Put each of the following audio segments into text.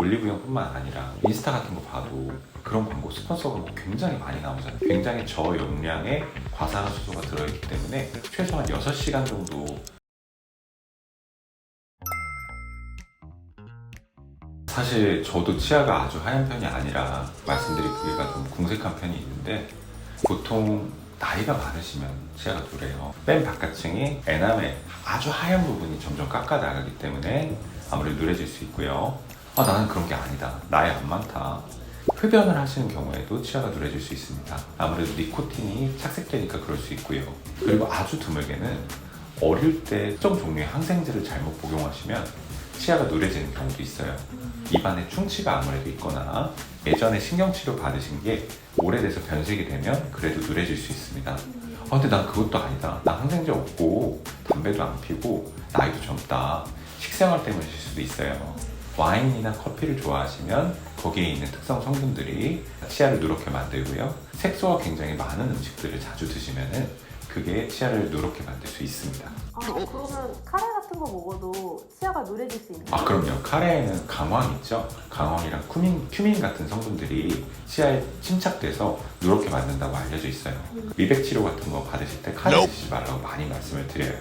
올리브영뿐만 아니라 인스타 같은 거 봐도 그런 광고 스폰서가 굉장히 많이 나오잖아요. 굉장히 저용량의 과산화수소가 들어있기 때문에 최소한 6시간 정도 사실 저도 치아가 아주 하얀 편이 아니라 말씀드리기가 좀 궁색한 편이 있는데 보통 나이가 많으시면 치아가 누래요. 맨 바깥층이 에나멜 아주 하얀 부분이 점점 깎아 나가기 때문에 아무래도 누래질 수 있고요. 나는 그런 게 아니다. 나이 안 많다. 흡연을 하시는 경우에도 치아가 누래질 수 있습니다. 아무래도 니코틴이 착색되니까 그럴 수 있고요. 그리고 아주 드물게는 어릴 때 특정 종류의 항생제를 잘못 복용하시면 치아가 누래지는 경우도 있어요. 입안에 충치가 아무래도 있거나 예전에 신경치료 받으신 게 오래돼서 변색이 되면 그래도 누래질 수 있습니다. 근데 난 그것도 아니다. 나 항생제 없고 담배도 안 피고 나이도 젊다. 식생활 때문일 수도 있어요. 와인이나 커피를 좋아하시면 거기에 있는 특성 성분들이 치아를 누렇게 만들고요. 색소가 굉장히 많은 음식들을 자주 드시면은 그게 치아를 누렇게 만들 수 있습니다. 그러면 카레 같은 거 먹어도 치아가 누래질 수 있나요? 그럼요. 카레에는 강황 있죠? 강황이랑 큐민 같은 성분들이 치아에 침착돼서 누렇게 만든다고 알려져 있어요. 미백 치료 같은 거 받으실 때 카레 드시지 말라고 많이 말씀을 드려요.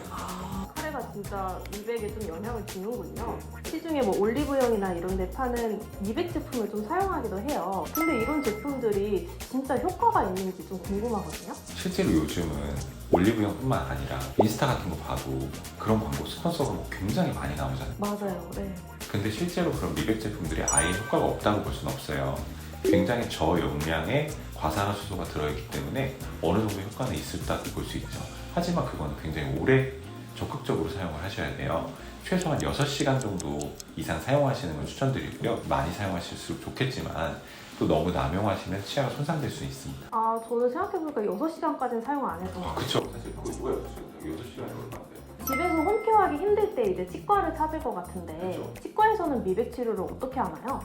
카레가 진짜 미백에 좀 영향을 주는군요. 시중에 뭐 올리브영이나 이런 데 파는 미백 제품을 좀 사용하기도 해요. 근데 이런 제품들이 진짜 효과가 있는지 좀 궁금하거든요. 실제로 요즘은 올리브영뿐만 아니라 인스타 같은 거 봐도 그런 광고 스폰서가 굉장히 많이 나오잖아요. 맞아요. 네. 근데 실제로 그런 미백 제품들이 아예 효과가 없다고 볼 수는 없어요. 굉장히 저용량의 과산화수소가 들어있기 때문에 어느 정도 효과는 있었다고 볼 수 있죠. 하지만 그건 굉장히 오래 적극적으로 사용을 하셔야 돼요. 최소한 6시간 정도 이상 사용하시는 걸 추천드리고요. 많이 사용하실수록 좋겠지만 또 너무 남용하시면 치아가 손상될 수 있습니다. 저는 생각해보니까 6시간까지는 사용 안 했던 것 같아요. 그쵸. 사실 그거 누가 6시간이 얼마인데? 집에서 홈케어하기 힘들 때 이제 치과를 찾을 것 같은데 그쵸. 치과에서는 미백 치료를 어떻게 하나요?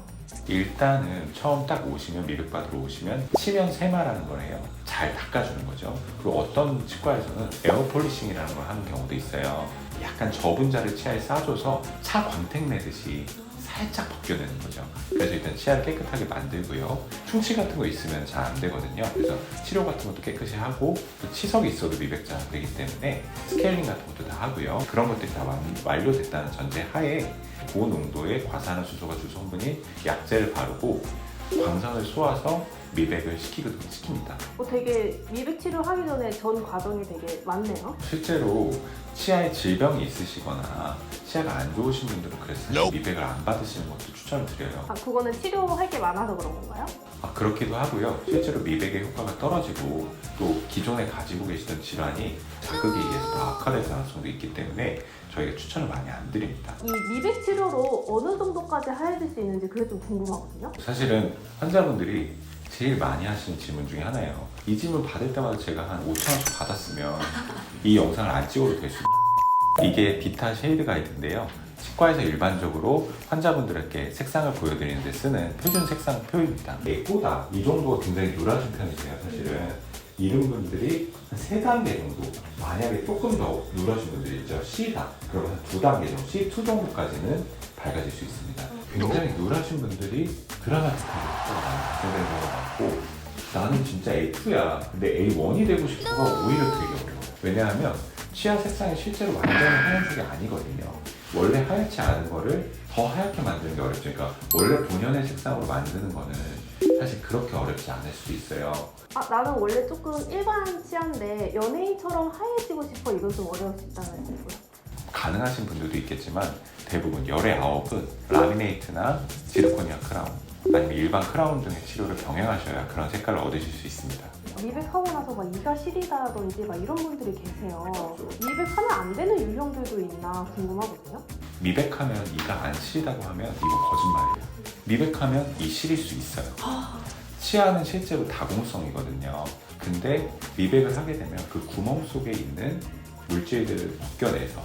일단은 처음 딱 오시면 미백 받으러 오시면 치면 세마라는 걸 해요. 잘 닦아주는 거죠. 그리고 어떤 치과에서는 에어 폴리싱이라는 걸 하는 경우도 있어요. 약간 저분자를 치아에 싸줘서 차 광택 내듯이 살짝 벗겨내는 거죠. 그래서 일단 치아를 깨끗하게 만들고요. 충치 같은 거 있으면 잘 안 되거든요. 그래서 치료 같은 것도 깨끗이 하고 또 치석이 있어도 미백자 안 되기 때문에 스케일링 같은 것도 다 하고요. 그런 것들이 다 완료됐다는 전제 하에 고농도의 과산화수소가 주 성분인 약제를 바르고 광선을 쏘아서 미백을 시킵니다. 되게 미백 치료하기 전에 전 과정이 되게 많네요. 실제로 치아에 질병이 있으시거나 치아가 안 좋으신 분들은 그래서 미백을 안 받으시는 것도 추천을 드려요. 그거는 치료할 게 많아서 그런 건가요? 그렇기도 하고요. 실제로 미백의 효과가 떨어지고 또 기존에 가지고 계시던 질환이 자극에 의해서 더 악화될 가능성도 있기 때문에 저희가 추천을 많이 안 드립니다. 이 미백 치료로 어느 정도까지 하해질 수 있는지 그게 좀 궁금하거든요. 사실은 환자분들이 제일 많이 하시는 질문 중에 하나예요. 이 질문 받을 때마다 제가 한 5,000원씩 받았으면 이 영상을 안 찍어도 될 수 있어요. 이게 비타 쉐이드 가이드인데요. 치과에서 일반적으로 환자분들에게 색상을 보여드리는 데 쓰는 표준 색상 표입니다. A보다 이 정도가 굉장히 노란색 편이세요. 사실은 이런 분들이 한 3단계 정도, 만약에 조금 더 누러진 분들이 있죠. C다. 그러면 한 2단계 정도, C2 정도까지는 밝아질 수 있습니다. 굉장히 누러진 분들이 드라마틱하게 효과가 많이 발생되는 경우가 많고 나는 진짜 A2야. 근데 A1이 되고 싶어가 오히려 되게 어려워요. 왜냐하면 치아 색상이 실제로 완전히 하얀색이 아니거든요. 원래 하얗지 않은 거를 더 하얗게 만드는 게 어렵죠. 그러니까 원래 본연의 색상으로 만드는 거는 사실 그렇게 어렵지 않을 수도 있어요. 나는 원래 조금 일반 치아인데 연예인처럼 하얘지고 싶어. 이건 좀 어려울 수 있다는 거고요. 가능하신 분들도 있겠지만 대부분 열의 9은 라미네이트나 지르코니아 크라운 아니면 일반 크라운 등의 치료를 병행하셔야 그런 색깔을 얻으실 수 있습니다. 미백하고 나서 막 이가 시리다든지 막 이런 분들이 계세요. 미백하면 안 되는 유형들도 있나 궁금하거든요. 미백하면 이가 안 시리다고 하면 이거 거짓말이에요. 미백하면 이 시릴 수 있어요. 치아는 실제로 다공성이거든요. 근데 미백을 하게 되면 그 구멍 속에 있는 물질들을 벗겨내서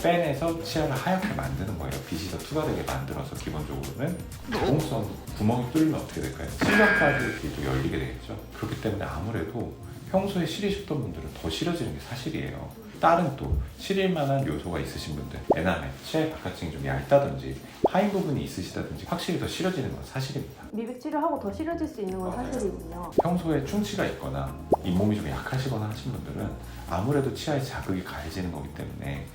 빼내서 치아를 하얗게 만드는 거예요. 빛이 더 투과되게 만들어서 기본적으로는 다공성 구멍이 뚫리면 어떻게 될까요? 실력까지 또 열리게 되겠죠. 그렇기 때문에 아무래도 평소에 시리셨던 분들은 더 시려지는 게 사실이에요. 다른 또 실릴 만한 요소가 있으신 분들, 에나멜, 치아의 바깥층이 좀 얇다든지 파인 부분이 있으시다든지 확실히 더 싫어지는 건 사실입니다. 미백 치료하고 더 싫어질 수 있는 건 맞아요. 사실이군요. 평소에 충치가 있거나 잇몸이 좀 약하시거나 하신 분들은 아무래도 치아에 자극이 가해지는 거기 때문에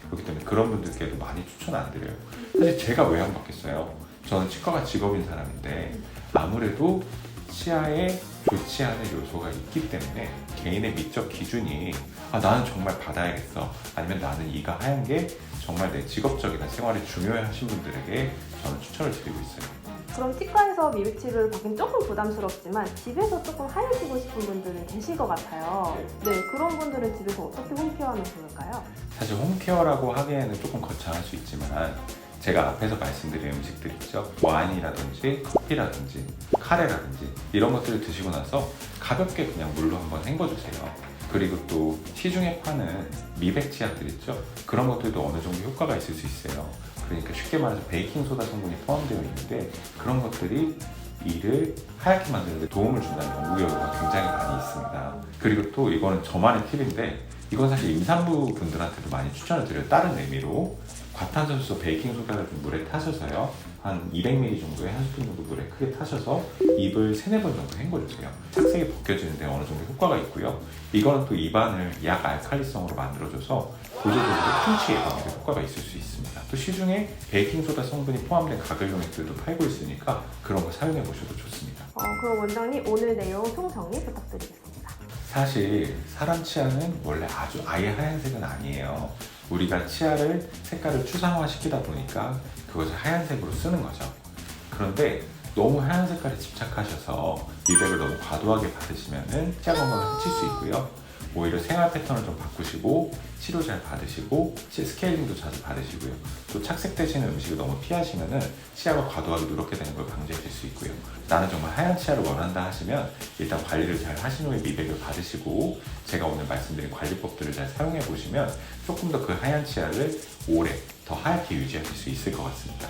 그런 분들께도 많이 추천 안 드려요. 사실 제가 왜 안 받겠어요? 저는 치과가 직업인 사람인데 아무래도 치아에 좋지 않은 요소가 있기 때문에 개인의 미적 기준이 나는 정말 받아야겠어, 아니면 나는 이가 하얀 게 정말 내 직업적이나 생활에 중요해 하신 분들에게 저는 추천을 드리고 있어요. 그럼 치과에서 미백 치료를 받긴 조금 부담스럽지만 집에서 조금 하얘지고 싶은 분들은 계실 것 같아요. 네, 그런 분들은 집에서 어떻게 홈케어하면 좋을까요? 사실 홈케어라고 하기에는 조금 거창할 수 있지만 제가 앞에서 말씀드린 음식들 있죠. 와인이라든지 커피라든지 카레라든지 이런 것들을 드시고 나서 가볍게 그냥 물로 한번 헹궈주세요. 그리고 또 시중에 파는 미백 치약들 있죠. 그런 것들도 어느 정도 효과가 있을 수 있어요. 그러니까 쉽게 말해서 베이킹소다 성분이 포함되어 있는데 그런 것들이 이를 하얗게 만드는 데 도움을 준다는 연구 결과가 굉장히 많이 있습니다. 그리고 또 이거는 저만의 팁인데 이건 사실 임산부 분들한테도 많이 추천을 드려요. 다른 의미로 과탄산수소 베이킹소다를 좀 물에 타셔서요, 한 200ml 정도의 한 스푼 정도 물에 크게 타셔서 입을 3-4번 정도 헹궈주세요. 착색이 벗겨지는데 어느 정도 효과가 있고요. 이거는 또 입안을 약 알칼리성으로 만들어줘서 구조적으로 충치 예방에도 효과가 있을 수 있습니다. 또 시중에 베이킹소다 성분이 포함된 가글용액들도 팔고 있으니까 그런 거 사용해 보셔도 좋습니다. 그럼 원장님 오늘 내용 총정리 부탁드리겠습니다. 사실 사람 치아는 원래 아예 하얀색은 아니에요. 우리가 치아를 색깔을 추상화시키다 보니까 그것을 하얀색으로 쓰는 거죠. 그런데 너무 하얀 색깔에 집착하셔서 미백을 너무 과도하게 받으시면 치아 건강을 해칠 수 있고요. 오히려 생활 패턴을 좀 바꾸시고 치료 잘 받으시고 스케일링도 자주 받으시고요. 또 착색되시는 음식을 너무 피하시면 치아가 과도하게 누렇게 되는 걸 방지하실 수 있고요. 나는 정말 하얀 치아를 원한다 하시면 일단 관리를 잘 하신 후에 미백을 받으시고 제가 오늘 말씀드린 관리법들을 잘 사용해 보시면 조금 더 그 하얀 치아를 오래 더 하얗게 유지하실 수 있을 것 같습니다.